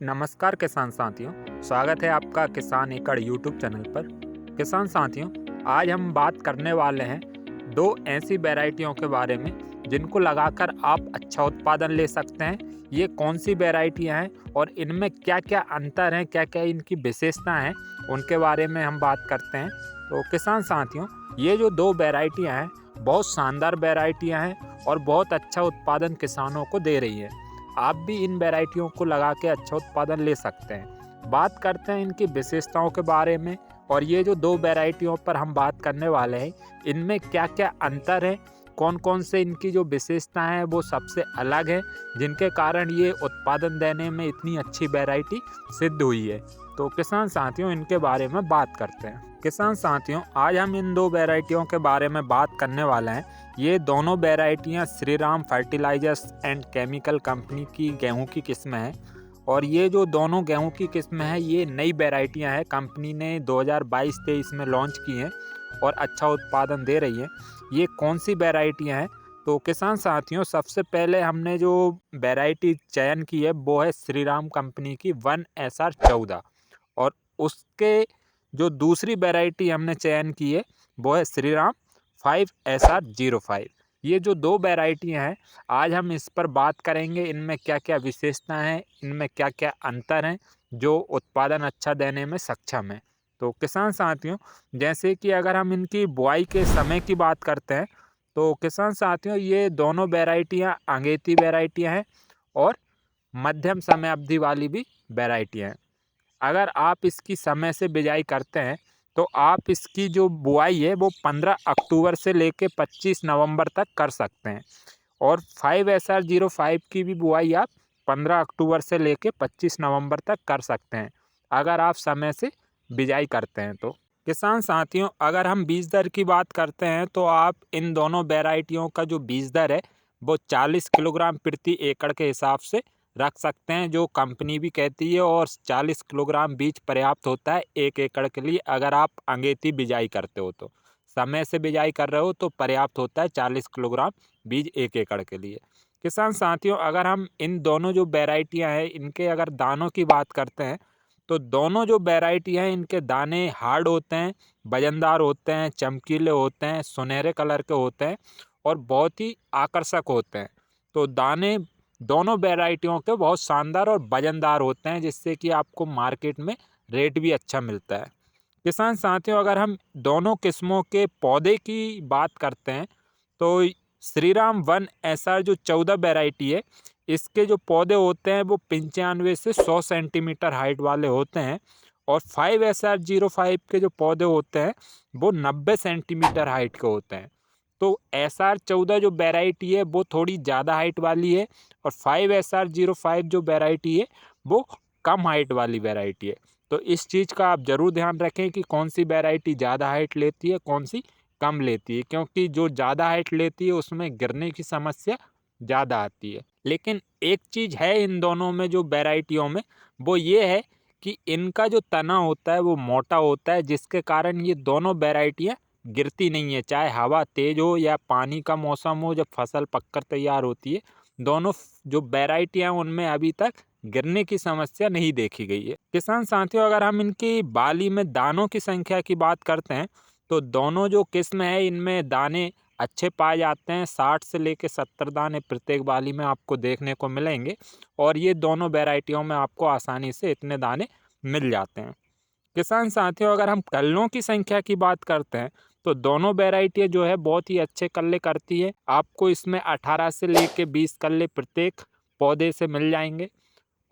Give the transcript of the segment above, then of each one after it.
नमस्कार किसान साथियों, स्वागत है आपका किसान एकड़ यूट्यूब चैनल पर। किसान साथियों, आज हम बात करने वाले हैं दो ऐसी वैरायटियों के बारे में जिनको लगाकर आप अच्छा उत्पादन ले सकते हैं। ये कौन सी वैरायटियां हैं और इनमें क्या क्या अंतर हैं, क्या क्या इनकी विशेषता हैं, उनके बारे में हम बात करते हैं। तो किसान साथियों, ये जो दो वैरायटियां हैं बहुत शानदार वैरायटियां हैं और बहुत अच्छा उत्पादन किसानों को दे रही है। आप भी इन वैरायटियों को लगा के अच्छा उत्पादन ले सकते हैं। बात करते हैं इनकी विशेषताओं के बारे में, और ये जो दो वैरायटियों पर हम बात करने वाले हैं इनमें क्या क्या अंतर है, कौन कौन से इनकी जो विशेषता है वो सबसे अलग है, जिनके कारण ये उत्पादन देने में इतनी अच्छी वैरायटी सिद्ध हुई है। तो किसान साथियों, इनके बारे में बात करते हैं। किसान साथियों, आज हम इन दो वैरायटियों के बारे में बात करने वाले हैं। ये दोनों वैरायटियाँ Shriram fertilisers and chemical company की गेहूं की किस्में हैं। और ये जो दोनों गेहूं की किस्में हैं ये नई वैरायटियां हैं, कंपनी ने 2022-23 में लॉन्च की हैं और अच्छा उत्पादन दे रही है। ये कौन सी वैरायटियां हैं? तो किसान साथियों, सबसे पहले हमने जो वैरायटी चयन की है वो है श्रीराम कंपनी की 1SR14। और उसके जो दूसरी वैरायटी हमने चयन की है वो है श्रीराम 5SR05। ये जो दो वैरायटियाँ हैं आज हम इस पर बात करेंगे, इनमें क्या क्या विशेषता हैं, इनमें क्या क्या अंतर हैं जो उत्पादन अच्छा देने में सक्षम है। तो किसान साथियों, जैसे कि अगर हम इनकी बुआई के समय की बात करते हैं तो किसान साथियों, ये दोनों वैरायटियाँ अगेती वैरायटियाँ हैं और मध्यम समय अवधि वाली भी वैरायटियाँ हैं। अगर आप इसकी समय से बिजाई करते हैं तो आप इसकी जो बुआई है वो 15 अक्टूबर से लेके 25 नवंबर तक कर सकते हैं। और 5SR05 की भी बुआई आप 15 अक्टूबर से लेके 25 नवंबर तक कर सकते हैं, अगर आप समय से बिजाई करते हैं तो। किसान साथियों, अगर हम बीज दर की बात करते हैं तो आप इन दोनों वैरायटियों का जो बीज दर है वो 40 किलोग्राम प्रति एकड़ के हिसाब से रख सकते हैं, जो कंपनी भी कहती है। और 40 किलोग्राम बीज पर्याप्त होता है 1 एकड़ के लिए, अगर आप अंगेती बिजाई करते हो तो। समय से बिजाई कर रहे हो तो पर्याप्त होता है 40 किलोग्राम बीज 1 एकड़ के लिए। किसान साथियों, अगर हम इन दोनों जो वैरायटियां हैं इनके अगर दानों की बात करते हैं तो दोनों जो वैरायटी हैं इनके दाने हार्ड होते हैं, वजनदार होते हैं, चमकीले होते हैं, सुनहरे कलर के होते हैं और बहुत ही आकर्षक होते हैं। तो दाने दोनों वैरायटियों के बहुत शानदार और वजनदार होते हैं, जिससे कि आपको मार्केट में रेट भी अच्छा मिलता है। किसान साथियों, अगर हम दोनों किस्मों के पौधे की बात करते हैं तो श्रीराम 1SR जो 14 वैरायटी है इसके जो पौधे होते हैं वो 95 से 100 सेंटीमीटर हाइट वाले होते हैं। और 5SR05 के जो पौधे होते हैं वो 90 सेंटीमीटर हाइट के होते हैं। तो SR14 जो वैरायटी है वो थोड़ी ज़्यादा हाइट वाली है और 5SR05 जो वैरायटी है वो कम हाइट वाली वैरायटी है। तो इस चीज़ का आप ज़रूर ध्यान रखें कि कौन सी वैरायटी ज़्यादा हाइट लेती है, कौन सी कम लेती है, क्योंकि जो ज़्यादा हाइट लेती है उसमें गिरने की समस्या ज़्यादा आती है। लेकिन एक चीज़ है इन दोनों में जो वैरायटियों में, वो ये है कि इनका जो तना होता है वो मोटा होता है, जिसके कारण ये दोनों वैरायटियाँ गिरती नहीं है, चाहे हवा तेज हो या पानी का मौसम हो। जब फसल पककर तैयार होती है दोनों जो वैरायटियाँ उनमें अभी तक गिरने की समस्या नहीं देखी गई है। किसान साथियों, अगर हम इनकी बाली में दानों की संख्या की बात करते हैं तो दोनों जो किस्म है इनमें दाने अच्छे पाए जाते हैं, 60 से लेकर 70 दाने प्रत्येक बाली में आपको देखने को मिलेंगे। और ये दोनों वैरायटियों में आपको आसानी से इतने दाने मिल जाते हैं। किसान साथियों, अगर हम कल्लों की संख्या की बात करते हैं तो दोनों वैरायटियाँ जो है बहुत ही अच्छे कल्ले करती है। आपको इसमें 18 से लेके 20 कल्ले प्रत्येक पौधे से मिल जाएंगे।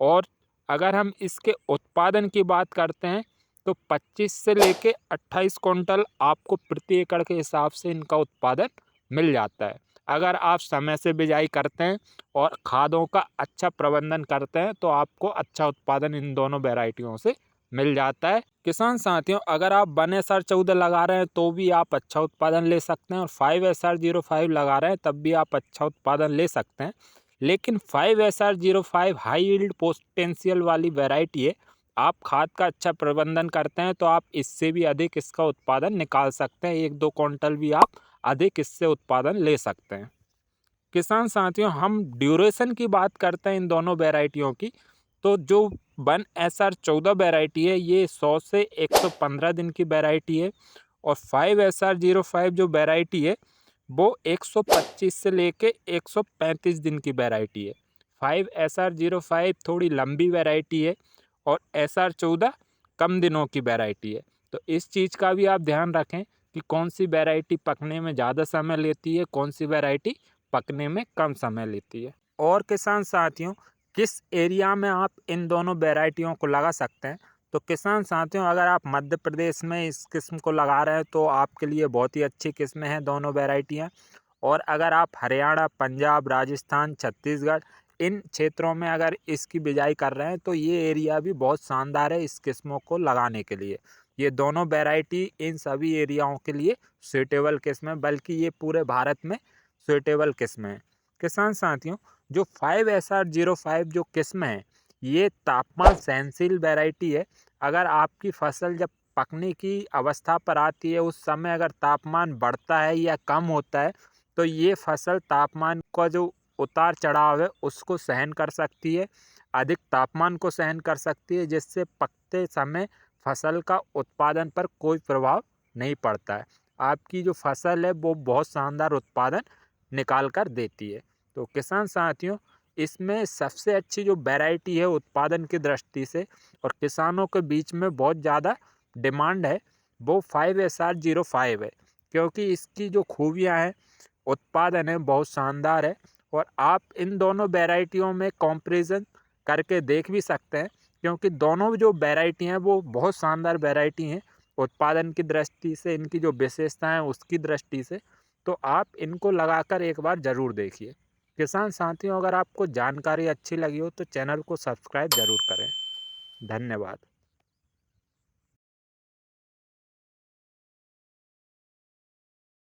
और अगर हम इसके उत्पादन की बात करते हैं तो 25 से लेके 28 क्विंटल आपको प्रति एकड़ के हिसाब से इनका उत्पादन मिल जाता है, अगर आप समय से बिजाई करते हैं और खादों का अच्छा प्रबंधन करते हैं तो आपको अच्छा उत्पादन इन दोनों वैरायटियों से मिल जाता है। किसान साथियों, अगर आप 1SR14 लगा रहे हैं तो भी आप अच्छा उत्पादन ले सकते हैं और 5SR05 लगा रहे हैं तब भी आप अच्छा उत्पादन ले सकते हैं। लेकिन 5SR05 हाई यील्ड पोटेंशियल वाली वैरायटी है। आप खाद का अच्छा प्रबंधन करते हैं तो आप इससे भी अधिक इसका उत्पादन निकाल सकते हैं, 1-2 क्विंटल भी आप अधिक इससे उत्पादन ले सकते हैं। किसान साथियों, हम ड्यूरेशन की बात करते हैं इन दोनों वैरायटियों की, तो जो 1SR14 वैरायटी है, ये 100 से 115 दिन की वैरायटी है। और 5SR05 जो वैरायटी है वो 125 से लेके 135 दिन की वैरायटी है। 5SR05 थोड़ी लंबी वैरायटी है और SR14 कम दिनों की वैरायटी है। तो इस चीज़ का भी आप ध्यान रखें कि कौन सी वैरायटी पकने में ज़्यादा समय लेती है, कौन सी वैरायटी पकने में कम समय लेती है। और किसान साथियों, किस एरिया में आप इन दोनों वैरायटियों को लगा सकते हैं? तो किसान साथियों, अगर आप मध्य प्रदेश में इस किस्म को लगा रहे हैं तो आपके लिए बहुत ही अच्छी किस्में हैं दोनों वैरायटियाँ। और अगर आप हरियाणा, पंजाब, राजस्थान, छत्तीसगढ़ इन क्षेत्रों में अगर इसकी बिजाई कर रहे हैं तो ये एरिया भी बहुत शानदार है इस किस्मों को लगाने के लिए। ये दोनों वैरायटी इन सभी एरियाओं के लिए सूटेबल किस्म है, बल्कि ये पूरे भारत में सूटेबल किस्म है। किसान साथियों, जो 5SR05 जो किस्म है ये तापमान सहनशील वैरायटी है। अगर आपकी फसल जब पकने की अवस्था पर आती है उस समय अगर तापमान बढ़ता है या कम होता है तो ये फसल तापमान का जो उतार चढ़ाव है उसको सहन कर सकती है, अधिक तापमान को सहन कर सकती है, जिससे पकते समय फसल का उत्पादन पर कोई प्रभाव नहीं पड़ता है। आपकी जो फसल है वो बहुत शानदार उत्पादन निकाल कर देती है। तो किसान साथियों, इसमें सबसे अच्छी जो वैरायटी है उत्पादन की दृष्टि से और किसानों के बीच में बहुत ज़्यादा डिमांड है वो 5SR05 है, क्योंकि इसकी जो खूबियाँ हैं, उत्पादन है बहुत शानदार है। और आप इन दोनों वैरायटियों में कंपैरिजन करके देख भी सकते हैं, क्योंकि दोनों जो वैरायटी हैं वो बहुत शानदार वैरायटी हैं उत्पादन की दृष्टि से, इनकी जो विशेषताएं हैं उसकी दृष्टि से। तो आप इनको लगाकर एक बार ज़रूर देखिए। किसान साथियों, अगर आपको जानकारी अच्छी लगी हो तो चैनल को सब्सक्राइब ज़रूर करें। धन्यवाद।